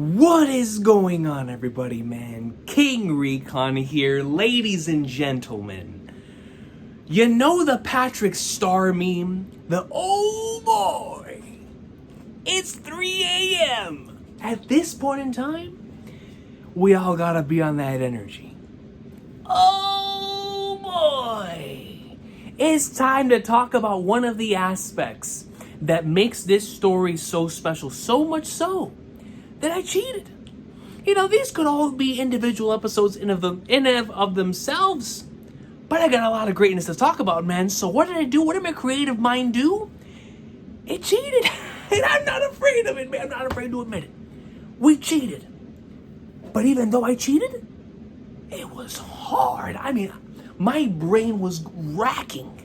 What is going on, everybody, man? King Recon here, ladies and gentlemen. You know the Patrick Star meme? Oh boy, it's 3 a.m. At this point in time, we all gotta be on that energy. Oh boy, it's time to talk about one of the aspects that makes this story so special, so much so that I cheated. You know, these could all be individual episodes in and of themselves, but I got a lot of greatness to talk about, man. So what did I do? What did my creative mind do? It cheated. And I'm not afraid of it, man. I'm not afraid to admit it. We cheated. But even though I cheated, it was hard. I mean, my brain was racking.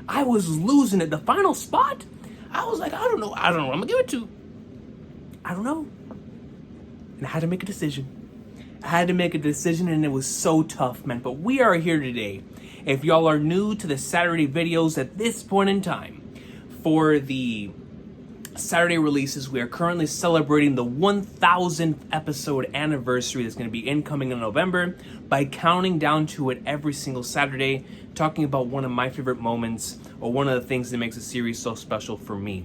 I was losing it. The final spot, I was like, I don't know. I'm gonna give it to. I don't know. And I had to make a decision. And it was so tough, man. But we are here today. If y'all are new to the Saturday videos at this point in time, for the Saturday releases, we are currently celebrating the 1000th episode anniversary that's going to be incoming in November by counting down to it every single Saturday, talking about one of my favorite moments or one of the things that makes the series so special for me.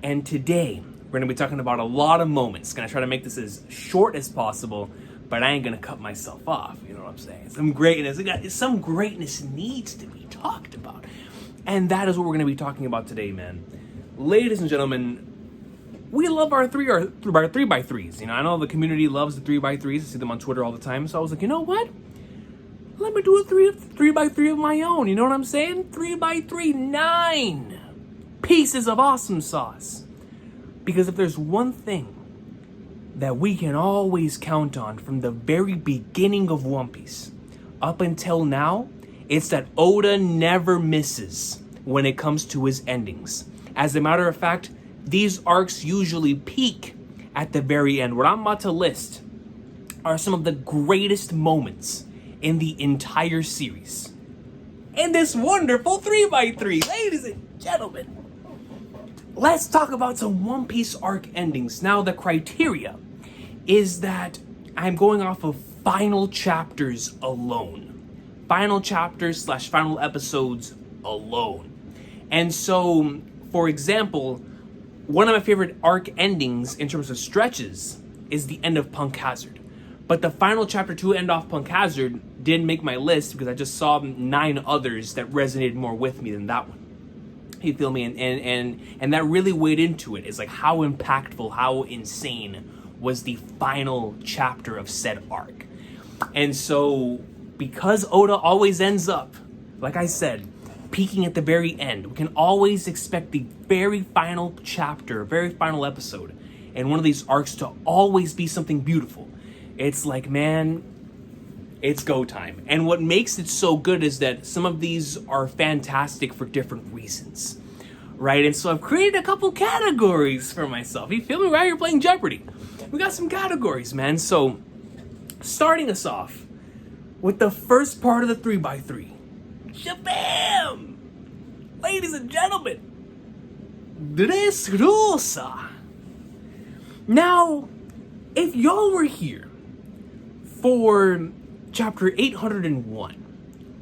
And today, we're going to be talking about a lot of moments. Going to try to make this as short as possible, but I ain't going to cut myself off. You know what I'm saying? Some greatness needs to be talked about. And that is what we're going to be talking about today, man. Ladies and gentlemen, we love our 3x3s. You know, I know the community loves the 3x3s. I see them on Twitter all the time. So I was like, you know what? Let me do a 3x3 of my own. You know what I'm saying? 3x3, 9 pieces of awesome sauce. Because if there's one thing that we can always count on from the very beginning of One Piece up until now, it's that Oda never misses when it comes to his endings. As a matter of fact, these arcs usually peak at the very end. What I'm about to list are some of the greatest moments in the entire series. In this wonderful 3x3, ladies and gentlemen. Let's talk about some One Piece arc endings. Now, the criteria is that I'm going off of final chapters alone. Final chapters / final episodes alone. And so, for example, one of my favorite arc endings in terms of stretches is the end of Punk Hazard. But the final chapter to end off Punk Hazard didn't make my list because I just saw 9 others that resonated more with me than that one. You feel me? And that really weighed into it. It's like how impactful, how insane was the final chapter of said arc. And so, because Oda always ends up, like I said, peaking at the very end, we can always expect the very final chapter, very final episode, and one of these arcs to always be something beautiful. It's like, man, it's go time. And what makes it so good is that some of these are fantastic for different reasons, right? And so I've created a couple categories for myself. You feel me? Right? You're playing Jeopardy. We got some categories, man. So starting us off with the first part of the 3x3. Shabam! Ladies and gentlemen, Dressrosa. Now, if y'all were here for chapter 801,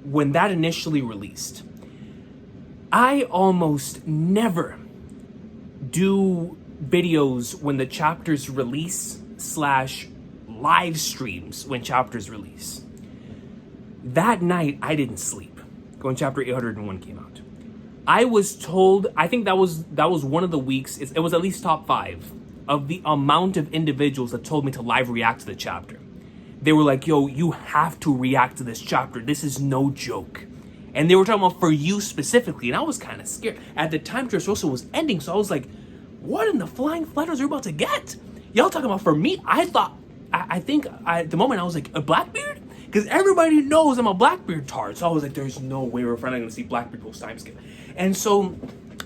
when that initially released, I almost never do videos when the chapters release / live streams when chapters release. That night, I didn't sleep when chapter 801 came out. I was told, I think that was one of the weeks, it was at least top 5 of the amount of individuals that told me to live react to the chapter. They were like, yo, you have to react to this chapter. This is no joke. And they were talking about for you specifically. And I was kind of scared. At the time, Dressrosa was ending. So I was like, what in the flying flutters are we about to get? Y'all talking about for me? I think at the moment I was like, a Blackbeard? Because everybody knows I'm a Blackbeard tard. So I was like, there's no way we're finally going to see Blackbeard post time skip. And so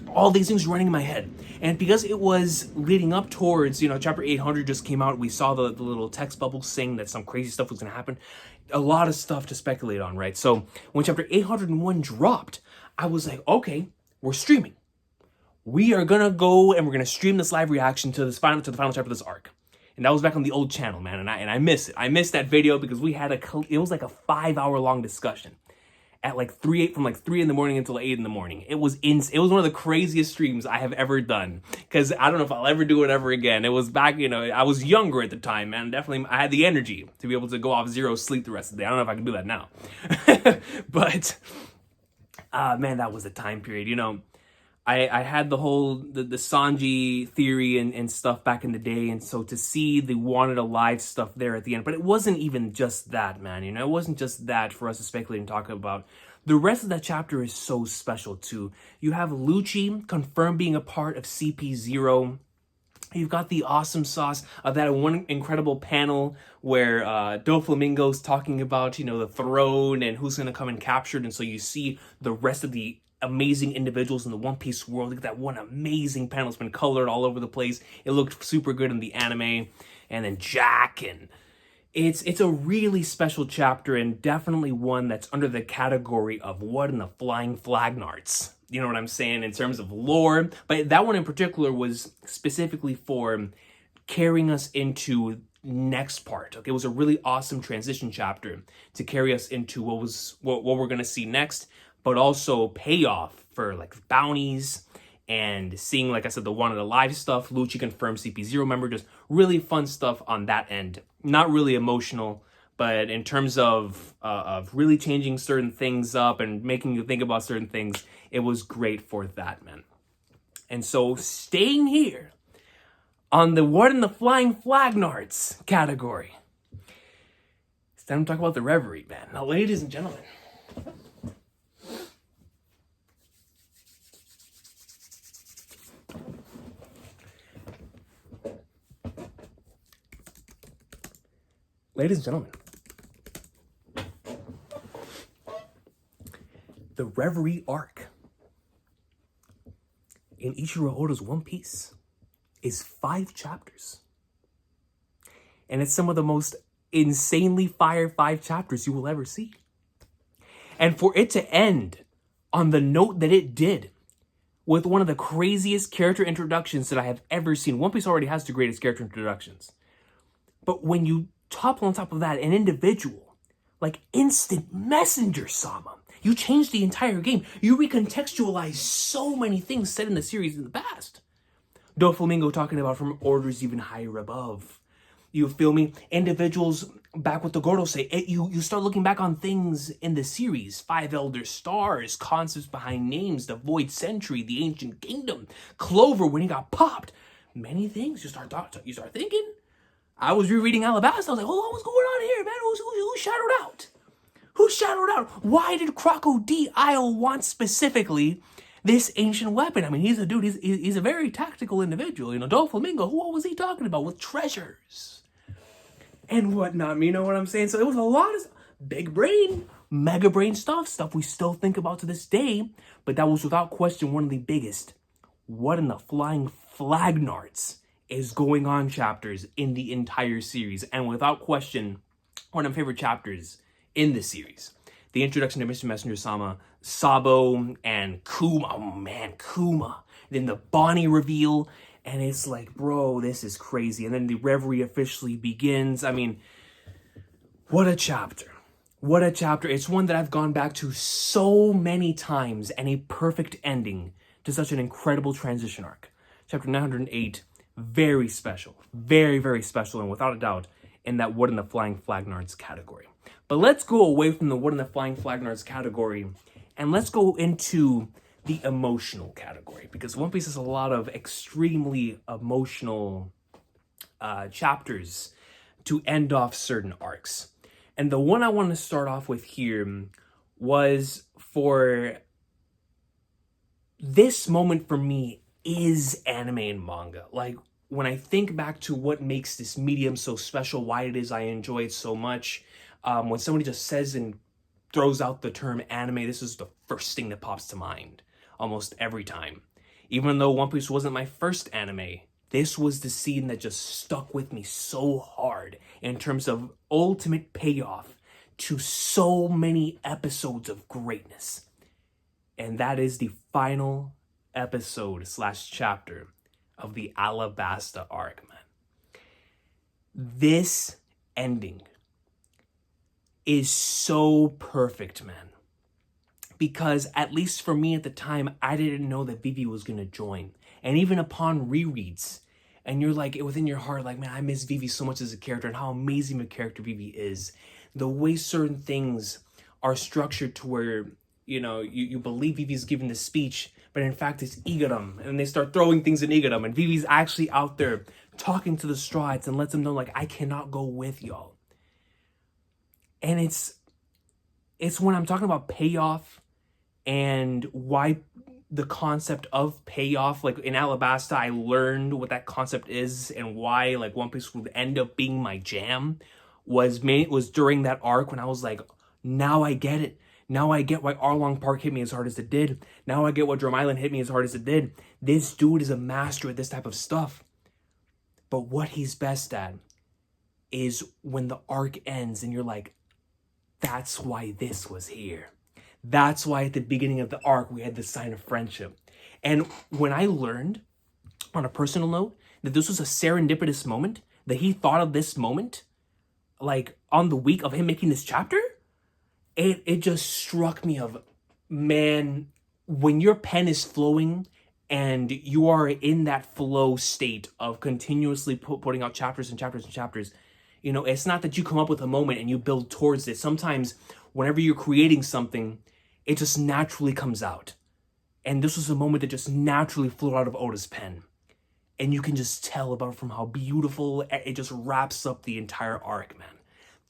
all these things running in my head. And because it was leading up towards, you know, chapter 800 just came out. We saw the little text bubble saying that some crazy stuff was going to happen. A lot of stuff to speculate on, right? So when chapter 801 dropped, I was like, okay, we're streaming. We are going to go and we're going to stream this live reaction to the final chapter of this arc. And that was back on the old channel, man. And I miss it. I missed that video because we had it was like a 5-hour long discussion at like from 3 in the morning until 8 in the morning. It was one of the craziest streams I have ever done. Because I don't know if I'll ever do it ever again. It was back, I was younger at the time, man. Definitely, I had the energy to be able to go off 0 sleep the rest of the day. I don't know if I can do that now. But, man, that was the time period, I had the whole, the Sanji theory and stuff back in the day, and so to see the Wanted Alive stuff there at the end, but it wasn't even just that, man, it wasn't just that for us to speculate and talk about. The rest of that chapter is so special, too. You have Lucci confirmed being a part of CP0. You've got the awesome sauce of that one incredible panel where Doflamingo's talking about, the throne and who's going to come and capture it, and so you see the rest of the amazing individuals in the One Piece world. Look at that one amazing panel. It's been colored all over the place. It looked super good in the anime. And then Jack, and it's a really special chapter, and definitely one that's under the category of what in the flying flagnarts. You know what I'm saying? In terms of lore. But that one in particular was specifically for carrying us into next part. Okay, it was a really awesome transition chapter to carry us into what we're going to see next, but also payoff for like bounties and seeing, like I said, the Wanted Alive stuff. Lucci confirmed CP0 member, just really fun stuff on that end. Not really emotional, but in terms of really changing certain things up and making you think about certain things, it was great for that, man. And so staying here on the What in the Flying Flagnarts category, it's time to talk about the Reverie, man. Now, ladies and gentlemen, the Reverie Arc in Ichiro Oda's One Piece is 5 chapters. And it's some of the most insanely fire 5 chapters you will ever see. And for it to end on the note that it did, with one of the craziest character introductions that I have ever seen. One Piece already has the greatest character introductions. But when you topple on top of that an individual like Instant Messenger Sama, you change the entire game. You recontextualize so many things said in the series in the past. Doflamingo talking about from orders even higher above. You feel me? Individuals back with the Gordo say, you start looking back on things in the series. 5 Elder Stars, concepts behind names, the Void Century, the Ancient Kingdom, Clover when he got popped. Many things you start thinking. I was rereading Alabasta. I was like, oh, what's going on here, man? Who shadowed out? Who shadowed out? Why did Crocodile want specifically this ancient weapon? I mean, he's a dude. He's a very tactical individual. Doflamingo, what was he talking about with treasures and whatnot? You know what I'm saying? So it was a lot of big brain, mega brain stuff we still think about to this day. But that was without question one of the biggest What in the Flying Flagnarts is going on chapters in the entire series. And without question, one of my favorite chapters in the series. The introduction to Mr. Messenger Sama, Sabo, and Kuma. Oh man, Kuma. Then the Bonnie reveal. And it's like, bro, this is crazy. And then the Reverie officially begins. I mean, what a chapter. What a chapter. It's one that I've gone back to so many times, and a perfect ending to such an incredible transition arc. Chapter 908, very special. Very, very special, and without a doubt, in that What in the Flying Flagnards category. But let's go away from the What in the Flying Flagnards category, and let's go into the emotional category, because One Piece has a lot of extremely emotional chapters to end off certain arcs. And the one I want to start off with here was for this moment for me is anime and manga. Like, when I think back to what makes this medium so special, why it is I enjoy it so much, when somebody just says and throws out the term anime, this is the first thing that pops to mind almost every time. Even though One Piece wasn't my first anime, this was the scene that just stuck with me so hard in terms of ultimate payoff to so many episodes of greatness. And that is the final episode / chapter of the Alabasta arc, man. This ending is so perfect, man. Because at least for me at the time, I didn't know that Vivi was gonna join. And even upon rereads, and you're like, within your heart, like, man, I miss Vivi so much as a character, and how amazing a character Vivi is. The way certain things are structured to where, you believe Vivi's giving the speech, but in fact it's Igaram, and they start throwing things in Igaram, and Vivi's actually out there talking to the Straw Hats and lets them know, like, I cannot go with y'all. And it's when I'm talking about payoff and why the concept of payoff, like in Alabasta, I learned what that concept is and why like One Piece would end up being my jam was during that arc when I was like, now I get it. Now I get why Arlong Park hit me as hard as it did. Now I get why Drum Island hit me as hard as it did. This dude is a master at this type of stuff. But what he's best at is when the arc ends and you're like, that's why this was here. That's why at the beginning of the arc, we had the sign of friendship. And when I learned, on a personal note, that this was a serendipitous moment, that he thought of this moment, like on the week of him making this chapter, it just struck me of, man, when your pen is flowing and you are in that flow state of continuously putting out chapters and chapters and chapters, it's not that you come up with a moment and you build towards it. Sometimes whenever you're creating something, it just naturally comes out. And this was a moment that just naturally flew out of Oda's pen. And you can just tell about from how beautiful it just wraps up the entire arc, man.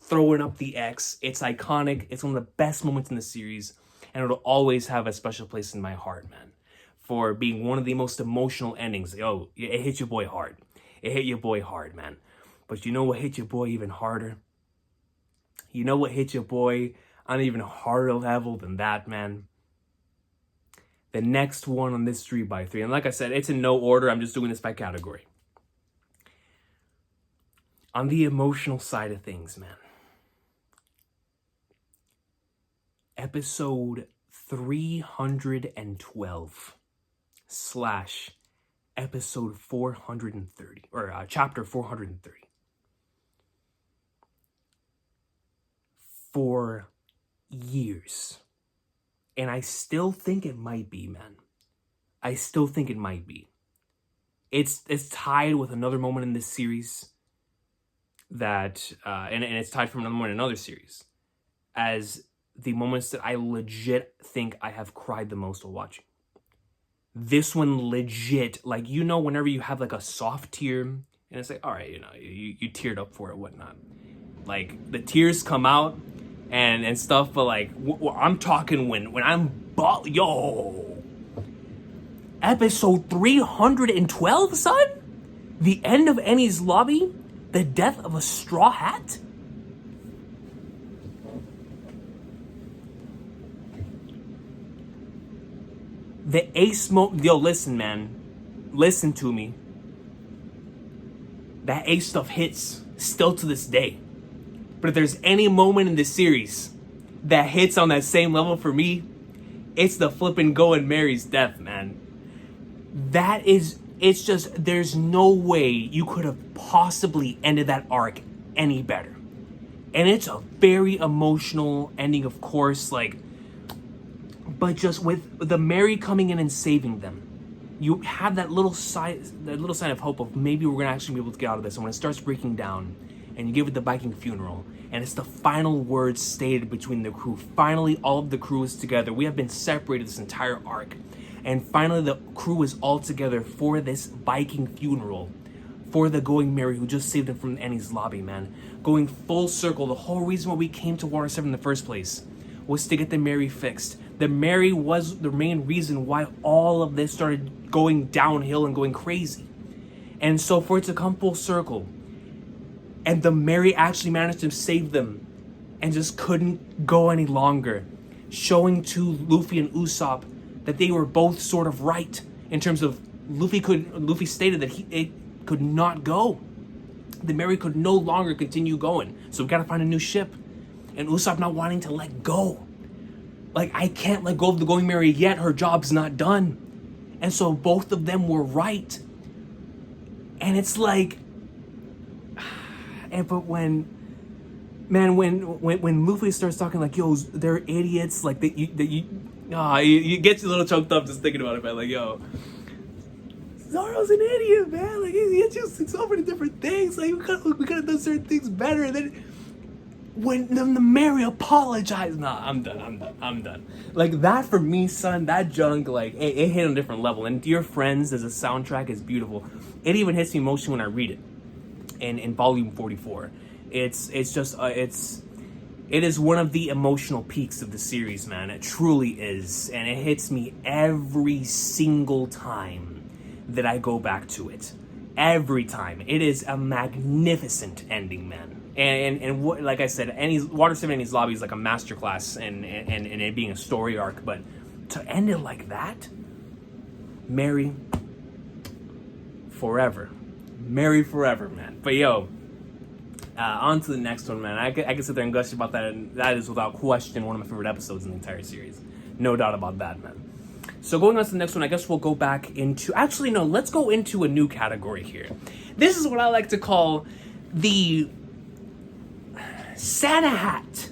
Throwing up the X, it's iconic. It's one of the best moments in the series. And it'll always have a special place in my heart, man. For being one of the most emotional endings. Yo, it hit your boy hard. It hit your boy hard, man. But you know what hit your boy even harder? You know what hit your boy on an even harder level than that, man? The next one on this 3x3. And like I said, it's in no order. I'm just doing this by category. On the emotional side of things, man. Episode 312 / episode 430. Or chapter 430. For years. And I still think it might be, man. I still think it might be. It's tied with another moment in this series that, and it's tied from another moment in another series, as the moments that I legit think I have cried the most while watching. This one legit, like, whenever you have like a soft tear, and it's like, all right, you teared up for it, whatnot. Like, the tears come out, and stuff, but like, I'm talking when I'm episode 312, son? The end of Enies Lobby? The death of a Straw Hat? The Ace yo, listen, man. Listen to me. That Ace stuff hits still to this day. But if there's any moment in this series that hits on that same level for me, it's the flippin' Go and Mary's death, man. It's just, there's no way you could have possibly ended that arc any better. And it's a very emotional ending, of course, like, but just with the Mary coming in and saving them, you have that little sign of hope of maybe we're gonna actually be able to get out of this. And when it starts breaking down, and you give it the Viking funeral, and it's the final words stated between the crew. Finally, all of the crew is together. We have been separated this entire arc. And finally, the crew is all together for this Viking funeral. For the Going Merry who just saved him from Enies Lobby, man. Going full circle. The whole reason why we came to Water 7 in the first place was to get the Merry fixed. The Merry was the main reason why all of this started going downhill and going crazy. And so for it to come full circle, and the Mary actually managed to save them and just couldn't go any longer, showing to Luffy and Usopp that they were both sort of right in terms of Luffy stated that it could not go. The Mary could no longer continue going, so we gotta find a new ship. And Usopp not wanting to let go. Like, I can't let go of the Going Merry yet, her job's not done. And so both of them were right. And it's like, but when Luffy starts talking like, yo, they're idiots, like you get you a little choked up just thinking about it, man. Like, yo, Zoro's an idiot, man. Like, he just so many different things. Like, we could have done certain things better. And then when the Mary apologized, nah, I'm done. Like, that for me, son, that junk, like, it hit on a different level. And Dear Friends as a soundtrack is beautiful. It even hits me emotionally when I read it. In volume 44, it is one of the emotional peaks of the series, man. It truly is, and it hits me every single time that I go back to it. Every time. It is a magnificent ending, man. And what, like I said, Water 7 Enies Lobby is like a masterclass and it being a story arc, but to end it like that, Mary forever. Mary forever, man. But yo, on to the next one, man. I can sit there and gush about that, and that is without question one of my favorite episodes in the entire series. No doubt about that, man. So going on to the next one, I guess we'll go back into... Actually, no, let's go into a new category here. This is what I like to call the Santa Hat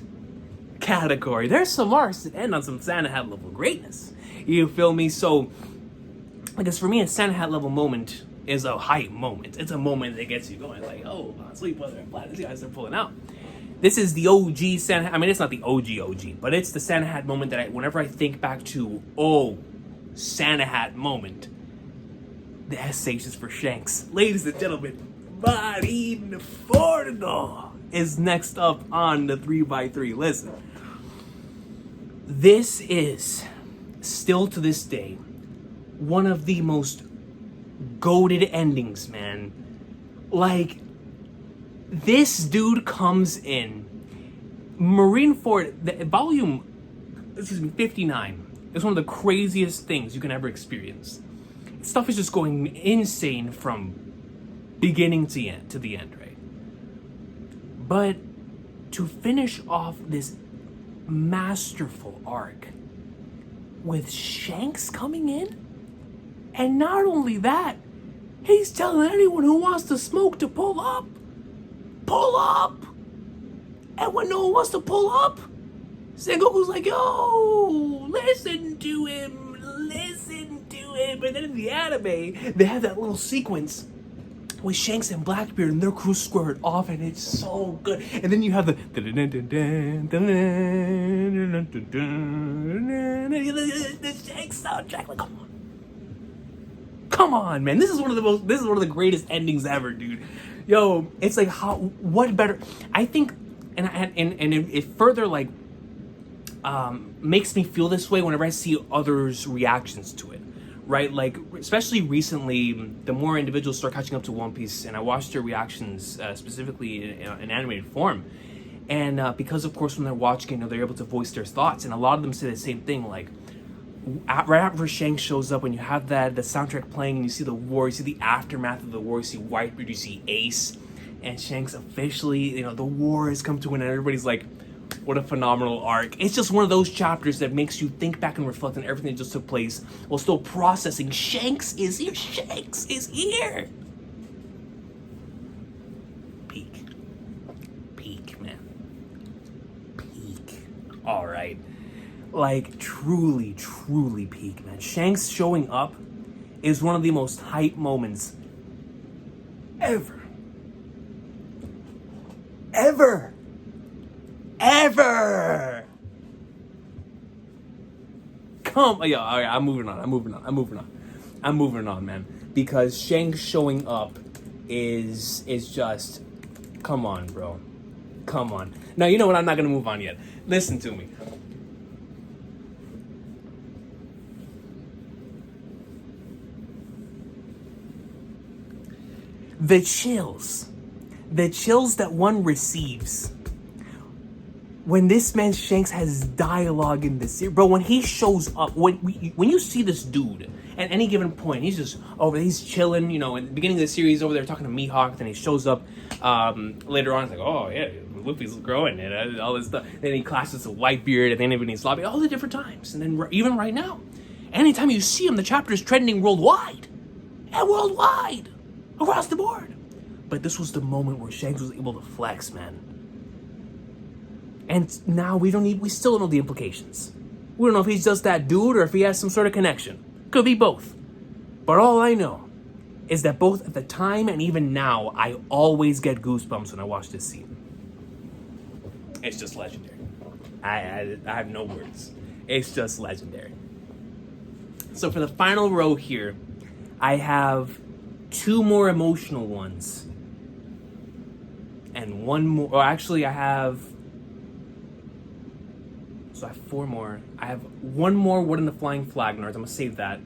category. There's some arcs that end on some Santa Hat level greatness. You feel me? So, I guess for me, a Santa Hat level moment is a hype moment. It's a moment that gets you going, like, oh, Sleepweather and Planet, these guys are pulling out. This is the OG Santa Hat. I mean, it's not the OG, but it's the Santa Hat moment that whenever I think back to, Santa Hat moment, the SH is for Shanks. Ladies and gentlemen, Marineford is next up on the 3x3. Listen, this is still to this day one of the most goated endings, man. Like, this dude comes in Marineford, the volume 59 is one of the craziest things you can ever experience. Stuff is just going insane from beginning to the end, right? But to finish off this masterful arc with Shanks coming in, and not only that, he's telling anyone who wants to smoke to pull up. Pull up! And when no one wants to pull up, Sengoku's like, yo, listen to him. But then in the anime, they have that little sequence with Shanks and Blackbeard and their crew squared off, and it's so good. And then you have the Shanks soundtrack. Like, come on, man. This is one of the greatest endings ever, dude. Yo, it's like, what better? I think, and it further like makes me feel this way whenever I see others' reactions to it, right? Like, especially recently, the more individuals start catching up to One Piece, and I watched their reactions specifically in animated form, and because of course when they're watching, they're able to voice their thoughts, and a lot of them say the same thing, like, right after Shanks shows up, when you have the soundtrack playing and you see the war, you see the aftermath of the war, you see Whitebeard, you see Ace, and Shanks officially, the war has come to an end. Everybody's like, what a phenomenal arc. It's just one of those chapters that makes you think back and reflect on everything that just took place while still processing. Shanks is here. Shanks is here. Peak, man. Peak. All right. Like, truly peak, man. Shanks showing up is one of the most hype moments ever. Yeah, all right, I'm moving on, man. Because Shanks showing up is just, come on, bro. Come on. Now, you know what? I'm not gonna move on yet. Listen to me. The chills that one receives when this man Shanks has dialogue in this series, bro. When he shows up, when you see this dude at any given point, he's just he's chilling. In the beginning of the series, over there talking to Mihawk. Then he shows up later on. It's like, oh yeah, Luffy's growing and all this stuff. Then he clashes with Whitebeard at the end of his lobby, all the different times. And then even right now, anytime you see him, the chapter is trending worldwide across the board. But this was the moment where Shanks was able to flex, man. And now we still don't know the implications. We don't know if he's just that dude or if he has some sort of connection. Could be both. But all I know is that both at the time and even now, I always get goosebumps when I watch this scene. It's just legendary. I have no words. It's just legendary. So for the final row here, I have 2 more emotional ones. And 1 more, or actually I have 4 more. I have 1 more What in the Flying Flag Nerds. I'm gonna save that.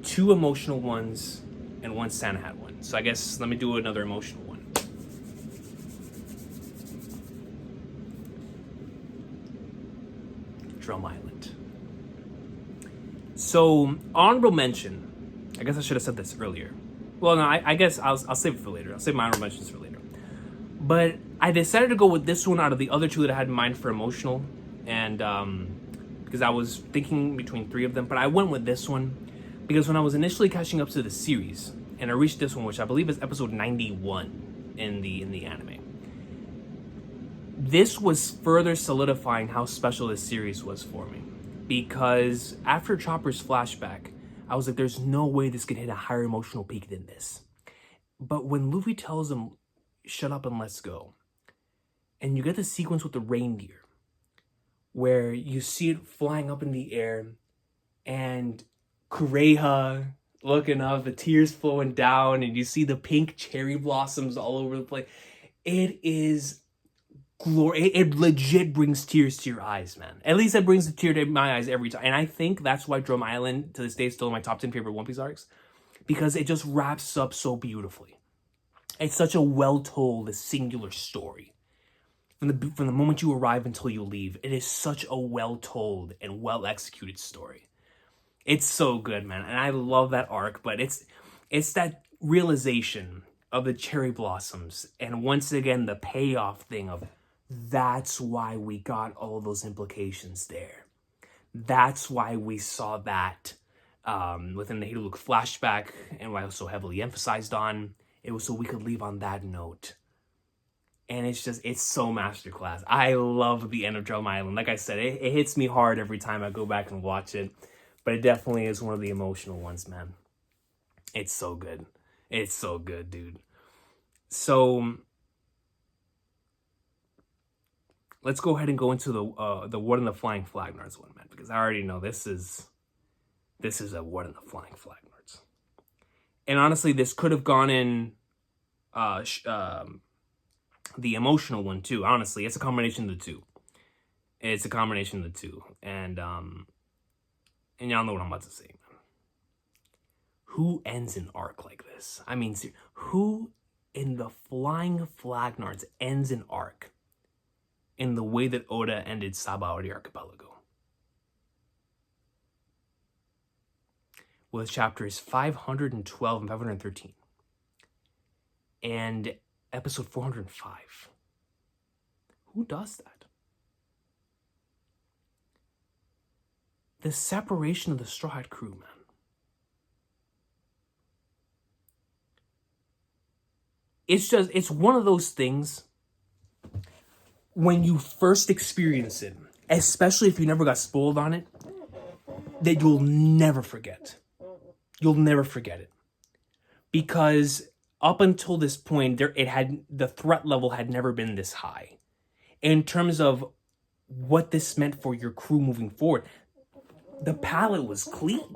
2 emotional ones and 1 Santa Hat one. So I guess let me do another emotional one. Drum Island. So honorable mention. I guess I should have said this earlier. Well, no, I guess I'll save it for later. I'll save my honorable mentions for later. But I decided to go with this one out of the other 2 that I had in mind for emotional, and because I was thinking between 3 of them, but I went with this one because when I was initially catching up to the series, and I reached this one, which I believe is episode 91 in the anime, this was further solidifying how special this series was for me. Because after Chopper's flashback, I was like, there's no way this could hit a higher emotional peak than this. But when Luffy tells him, shut up and let's go, and you get the sequence with the reindeer, where you see it flying up in the air, and Kureha looking up, the tears flowing down, and you see the pink cherry blossoms all over the place. It is glory. It legit brings tears to your eyes, man. At least it brings a tear to my eyes every time. And I think that's why Drum Island, to this day, is still in my top 10 favorite One Piece arcs, because it just wraps up so beautifully. It's such a well-told, singular story. From the moment you arrive until you leave, it is such a well-told and well-executed story. It's so good, man, and I love that arc. But it's that realization of the cherry blossoms, and once again the payoff thing of that's why we got all those implications there. That's why we saw that within the Halo Luke flashback, and why it was so heavily emphasized on. It was so we could leave on that note. And it's so masterclass. I love the end of Drum Island. Like I said, it hits me hard every time I go back and watch it. But it definitely is one of the emotional ones, man. It's so good. It's so good, dude. So let's go ahead and go into the What in the Flying Flag Nerds one, man. Because I already know this is a What in the Flying Flag Nerds. And honestly, this could have gone in the emotional one too. Honestly, it's a combination of the 2. It's a combination of the 2. And y'all know what I'm about to say, man. Who ends an arc like this? I mean, who in the Flying Flag Nerds ends an arc in the way that Oda ended Sabaody Archipelago? With chapters 512 and 513. And episode 405. Who does that? The separation of the Straw Hat crew, man. It's one of those things, when you first experience it, especially if you never got spoiled on it, that you'll never forget. You'll never forget it. Because up until this point, the threat level had never been this high. In terms of what this meant for your crew moving forward, the palette was clean.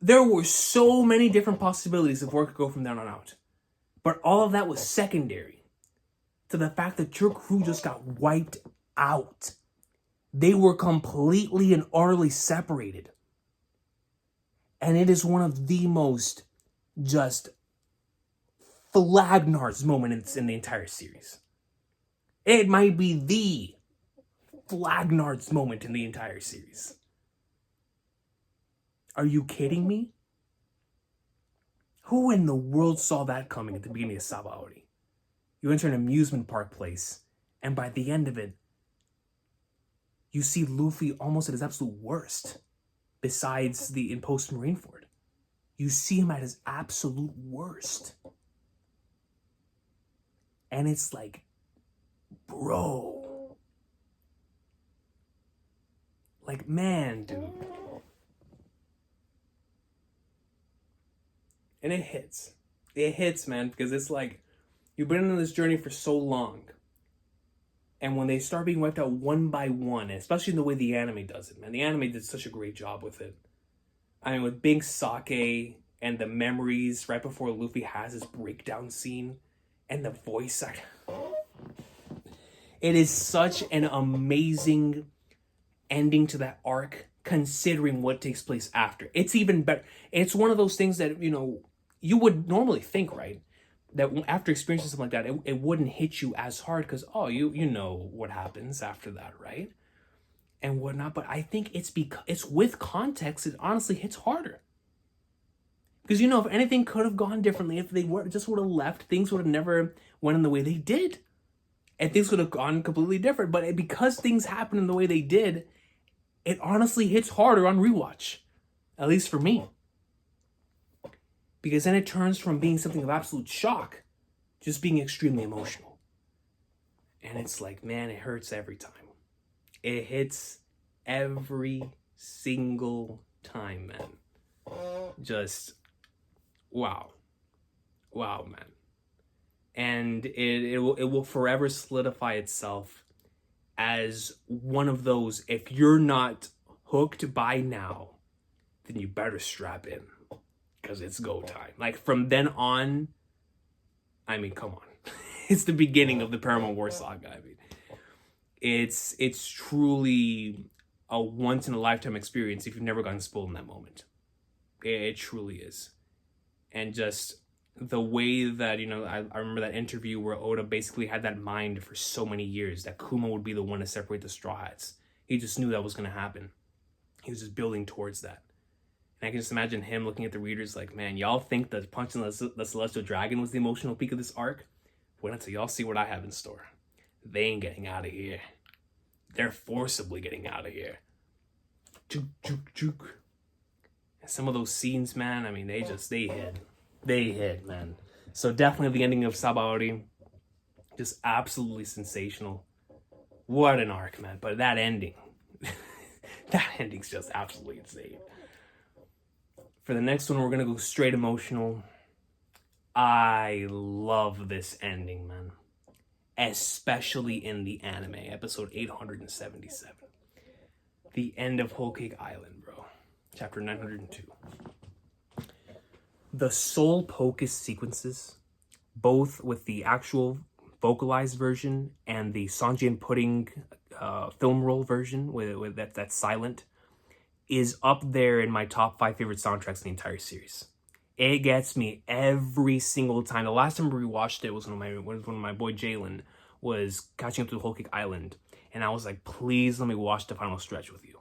There were so many different possibilities of where it could go from there on out. But all of that was secondary to the fact that your crew just got wiped out. They were completely and utterly separated. And it is one of the most just Flagnards moments in the entire series. It might be the Flagnards moment in the entire series. Are you kidding me? Who in the world saw that coming at the beginning of Sabaody? You enter an amusement park place, and by the end of it, you see Luffy almost at his absolute worst, besides in post Marineford. you see him at his absolute worst. And it's like, bro. Like, man, dude. And it hits. It hits, man, because it's like, you've been on this journey for so long. And when they start being wiped out one by one, especially in the way the anime does it, man. The anime did such a great job with it. I mean, with Big Sake and the memories right before Luffy has his breakdown scene and the voice act. It is such an amazing ending to that arc, considering what takes place after. It's even better. It's one of those things that, you know, you would normally think, right? That after experiencing something like that, it wouldn't hit you as hard because, oh, you know what happens after that, right? And whatnot. But I think it's because it's with context, it honestly hits harder. Because, you know, if anything could have gone differently, if they just would have left, things would have never went in the way they did. And things would have gone completely different. But because things happened in the way they did, it honestly hits harder on rewatch. At least for me. Because then it turns from being something of absolute shock, just being extremely emotional. And it's like, man, it hurts every time. It hits every single time, man. Just, wow. Wow, man. And it will forever solidify itself as one of those, if you're not hooked by now, then you better strap in. Because it's go time. Like, from then on, I mean, come on. It's the beginning of the Paramount War saga. I mean, it's truly a once-in-a-lifetime experience if you've never gotten spoiled in that moment. It truly is. And just the way that, you know, I remember that interview where Oda basically had that mind for so many years that Kuma would be the one to separate the Straw Hats. He just knew that was going to happen. He was just building towards that. And I can just imagine him looking at the readers like, man, y'all think that punching the Celestial Dragon was the emotional peak of this arc? Wait until y'all see what I have in store. They ain't getting out of here. They're forcibly getting out of here. Juke, juke, juke. And some of those scenes, man, I mean, they hit. They hit, man. So definitely the ending of Sabaody, just absolutely sensational. What an arc, man. But that ending, that ending's just absolutely insane. For the next one, we're going to go straight emotional. I love this ending, man. Especially in the anime, episode 877. The end of Whole Cake Island, bro. Chapter 902. The Soul Pocus sequences, both with the actual vocalized version and the Sanji and Pudding film roll version, with that's silent, is up there in my top 5 favorite soundtracks in the entire series. It gets me every single time. The last time we rewatched it was when my boy Jalen was catching up to the Whole Cake Island. And I was like, please let me watch the final stretch with you.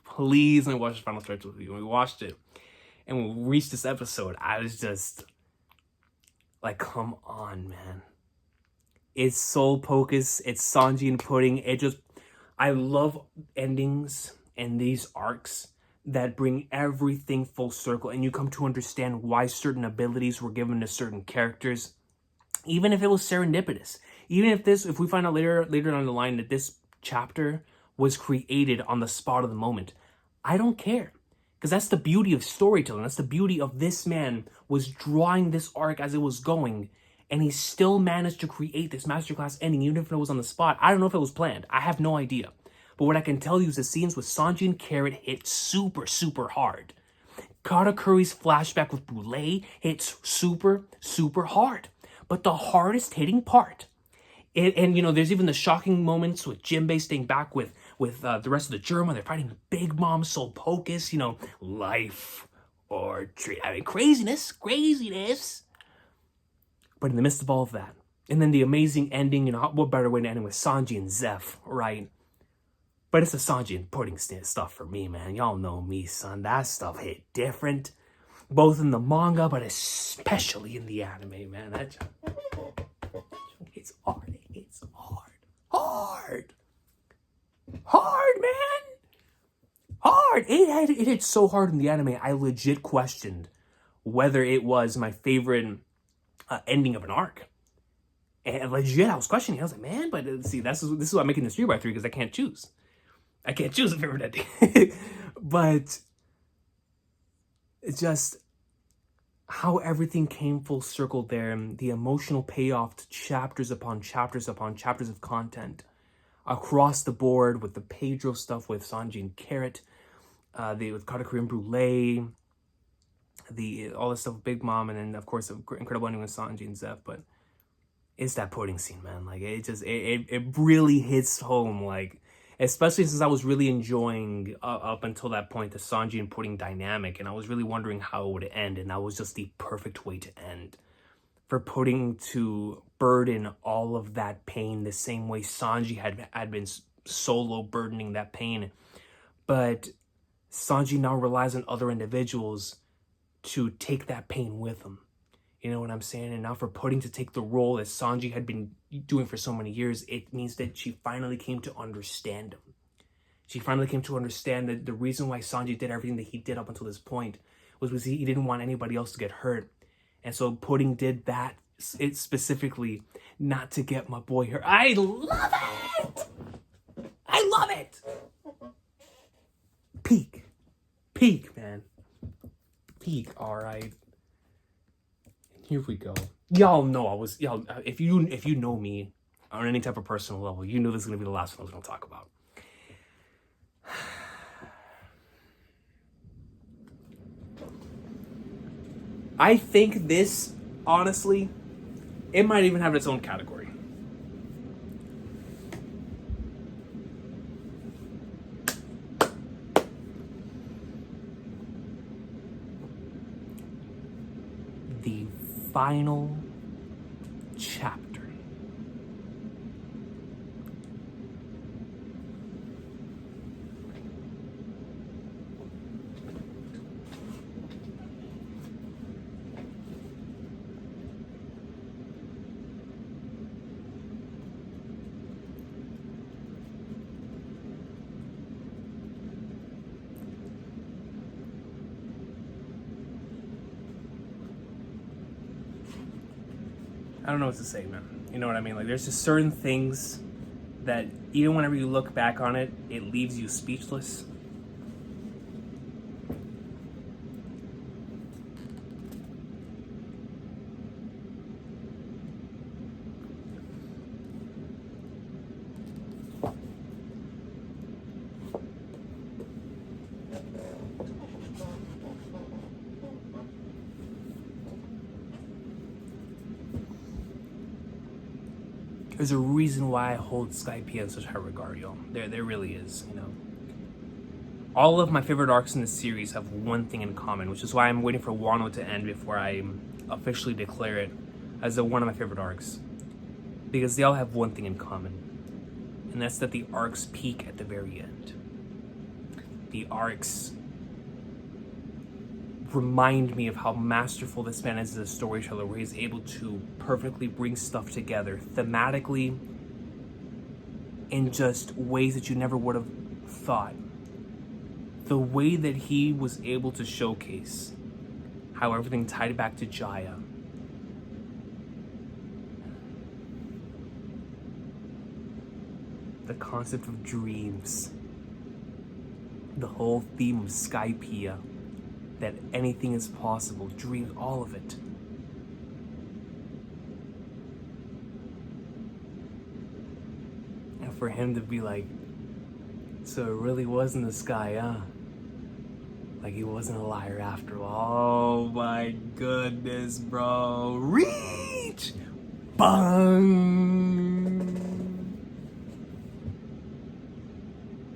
Please let me watch the final stretch with you. And we watched it. And when we reached this episode, I was just like, come on, man. It's Soul Pocus. It's Sanji and Pudding. I love endings and these arcs that bring everything full circle, and you come to understand why certain abilities were given to certain characters, even if it was serendipitous. Even if we find out later down the line that this chapter was created on the spot of the moment, I don't care. Because that's the beauty of storytelling. That's the beauty of this man was drawing this arc as it was going, and he still managed to create this masterclass ending, even if it was on the spot. I don't know if it was planned. I have no idea. But what I can tell you is the scenes with Sanji and Carrot hit super, super hard. Katakuri's flashback with Boulay hits super, super hard. But the hardest hitting part, and you know, there's even the shocking moments with Jinbei staying back with the rest of the Germa. They're fighting Big Mom, Soul Pocus, you know, life or treat. I mean, craziness. But in the midst of all of that, and then the amazing ending, you know, what better way to end it with Sanji and Zeph, right? But it's the Sanji and Pudding stuff for me, man. Y'all know me, son. That stuff hit different. Both in the manga, but especially in the anime, man. It's hard. It's hard. Hard, man. Hard. It hit so hard in the anime, I legit questioned whether it was my favorite ending of an arc. And legit, I was questioning. I was like, man, but see, this is why I'm making this 3x3, because I can't choose. I can't choose a favorite ending. But it's just how everything came full circle there, and the emotional payoff to chapters upon chapters upon chapters of content across the board, with the Pedro stuff with Sanji and Carrot, with Katakuri and Brule, all the stuff with Big Mom, and then of course the incredible ending with Sanji and Zeph. But it's that pudding scene, man. Like, it really hits home, like, especially since I was really enjoying up until that point the Sanji and Pudding dynamic, and I was really wondering how it would end, and that was just the perfect way to end. For Pudding to burden all of that pain the same way Sanji had been solo burdening that pain, but Sanji now relies on other individuals to take that pain with him. You know what I'm saying? And now for Pudding to take the role that Sanji had been doing for so many years, it means that she finally came to understand him. She finally came to understand that the reason why Sanji did everything that he did up until this point was because he didn't want anybody else to get hurt. And so Pudding did that, it specifically, not to get my boy hurt. I love it! I love it! Peak, man. Peak, all right. Here we go. Y'all know if you know me on any type of personal level, you know this is gonna be the last one I was gonna talk about. I think this, honestly, it might even have its own category. The final chapter. I don't know what to say, man. You know what I mean? Like, there's just certain things that even whenever you look back on it, it leaves you speechless. There's a reason why I hold Skypiea in such high regard, yo. There really is, you know. All of my favorite arcs in the series have one thing in common, which is why I'm waiting for Wano to end before I officially declare it as one of my favorite arcs. Because they all have one thing in common, and that's that the arcs peak at the very end. The arcs remind me of how masterful this man is as a storyteller, where he's able to perfectly bring stuff together thematically in just ways that you never would have thought. The way that he was able to showcase how everything tied back to Jaya. The concept of dreams. The whole theme of Skypiea. That anything is possible, dreams, all of it. And for him to be like, so it really was in the sky, huh? Like he wasn't a liar after all. Oh my goodness, bro. Reach! Bang!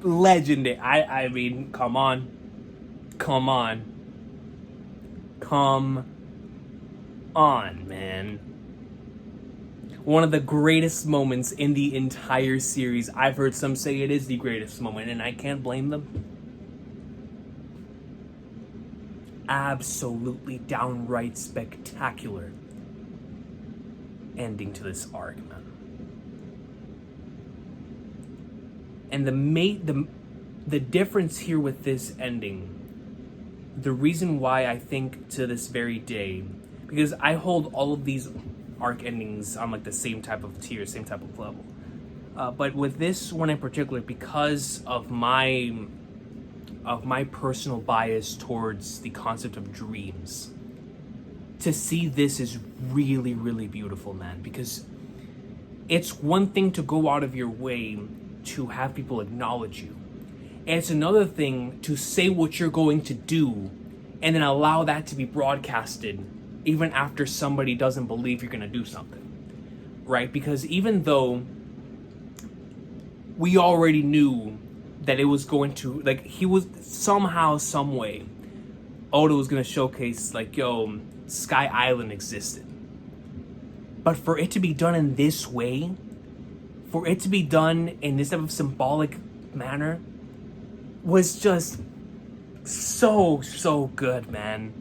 Legendary. I mean, come on. Come on, man. One of the greatest moments in the entire series. I've heard some say it is the greatest moment, and I can't blame them. Absolutely downright spectacular ending to this arc, man. And the difference here with this ending the reason why I think to this very day, because I hold all of these arc endings on like the same type of tier, same type of level. But with this one in particular, because of my personal bias towards the concept of dreams, to see this is really, really beautiful, man. Because it's one thing to go out of your way to have people acknowledge you. And it's another thing to say what you're going to do and then allow that to be broadcasted even after somebody doesn't believe you're going to do something. Right? Because even though we already knew that it was going to, like, he was somehow, some way, Oda was going to showcase, like, yo, Sky Island existed. But for it to be done in this way, for it to be done in this type of symbolic manner, was just so good, man.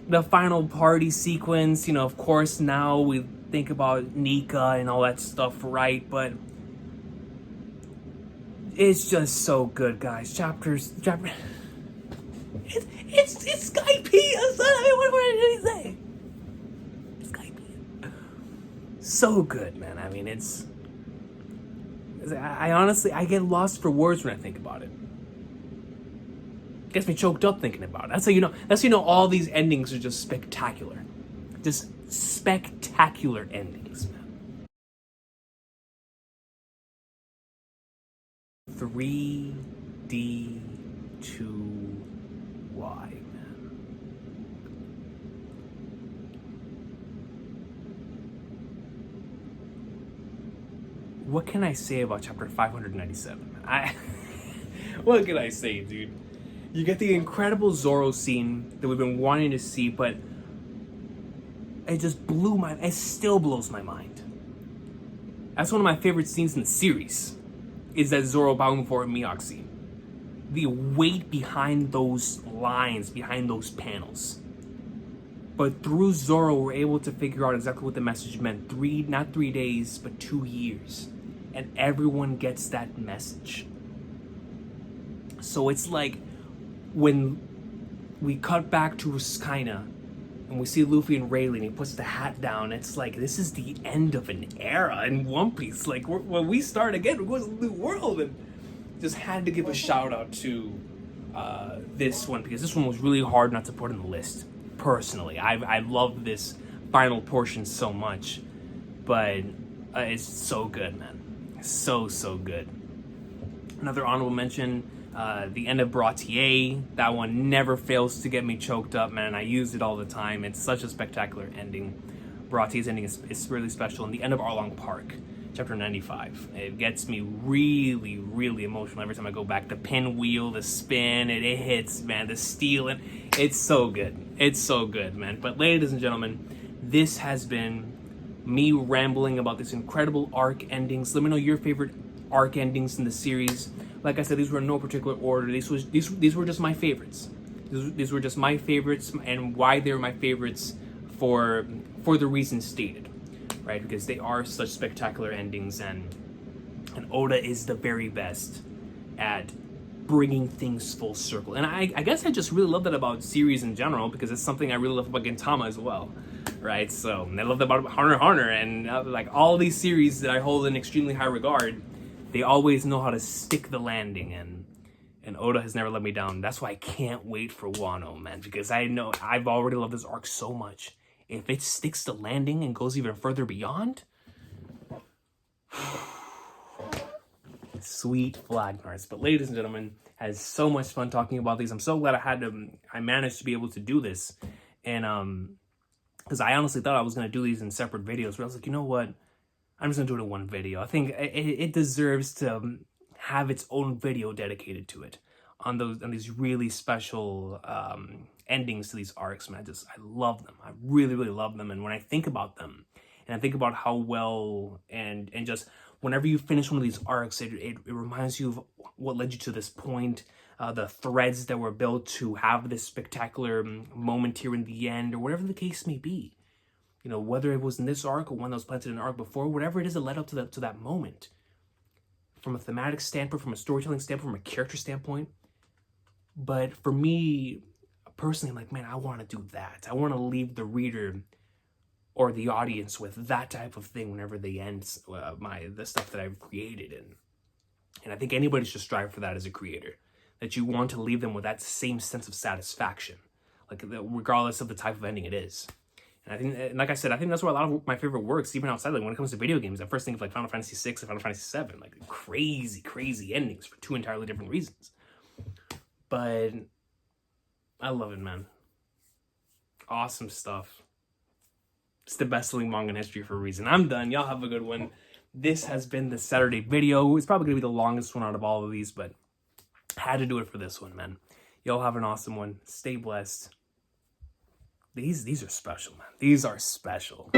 The final party sequence, you know, of course, now we think about Nika and all that stuff, right? But it's just so good, guys. Chapter. It's Skype. What did he say? Skype. So good, man. I mean, I honestly, I get lost for words when I think about it. Gets me choked up thinking about it. That's how you know. That's how you know all these endings are just spectacular. Just spectacular endings, man. 3D2Y, man. What can I say about chapter 597? What can I say, dude? You get the incredible Zoro scene that we've been wanting to see, but it just it still blows my mind. That's one of my favorite scenes in the series, is that Zoro bowing for Mihawk scene. The weight behind those lines, behind those panels. But through Zoro, we're able to figure out exactly what the message meant. Not 3 days, but 2 years. And everyone gets that message. So it's like, when we cut back to Skyna and we see Luffy and Rayleigh and he puts the hat down, it's like, this is the end of an era in One Piece. Like, when we start again, we're going to a new world. And just had to give a shout out to this one, because this one was really hard not to put on the list. Personally, I love this final portion so much, but it's so good, man. So good. Another honorable mention, the end of Brautier. That one never fails to get me choked up, man. I use it all the time. It's such a spectacular ending. Brautier's ending is really special. And the end of Arlong Park, chapter 95. It gets me really, really emotional every time I go back. The pinwheel, the spin, it hits, man. The steel, and it's so good. It's so good, man. But ladies and gentlemen, this has been me rambling about this incredible arc endings. Let me know your favorite arc endings in the series. Like I said, these were in no particular order. These were just my favorites. These were just my favorites, and why they're my favorites for the reasons stated, right? Because they are such spectacular endings, and Oda is the very best at bringing things full circle. And I guess I just really love that about series in general, because it's something I really love about Gintama as well, right? So I love that about Hunter x Hunter, and like all these series that I hold in extremely high regard. They always know how to stick the landing, and Oda has never let me down. That's why I can't wait for Wano, man, because I know I've already loved this arc so much. If it sticks the landing and goes even further beyond, sweet flag cards. But ladies and gentlemen, I had so much fun talking about these. I'm so glad I managed to be able to do this, and because I honestly thought I was gonna do these in separate videos, but I was like, you know what? I'm just gonna do it in one video. I think it deserves to have its own video dedicated to it on these really special endings to these arcs, man. I love them. I really, really love them. And when I think about them, and I think about how well and just whenever you finish one of these arcs, it reminds you of what led you to this point, the threads that were built to have this spectacular moment here in the end, or whatever the case may be. You know, whether it was in this arc or one that was planted in an arc before, whatever it is that led up to that moment. From a thematic standpoint, from a storytelling standpoint, from a character standpoint. But for me, personally, I'm like, man, I want to do that. I want to leave the reader or the audience with that type of thing whenever they end the stuff that I've created. And I think anybody should strive for that as a creator, that you want to leave them with that same sense of satisfaction, like regardless of the type of ending it is. And I think, and like I said, I think that's where a lot of my favorite works, even outside, like when it comes to video games, I first think of like Final Fantasy VI and Final Fantasy VII, like crazy endings for two entirely different reasons. But I love it, man. Awesome stuff. It's the best-selling manga in history for a reason. I'm done. Y'all have a good one. This has been the Saturday video. It's probably going to be the longest one out of all of these, but I had to do it for this one, man. Y'all have an awesome one. Stay blessed. These are special, man. These are special.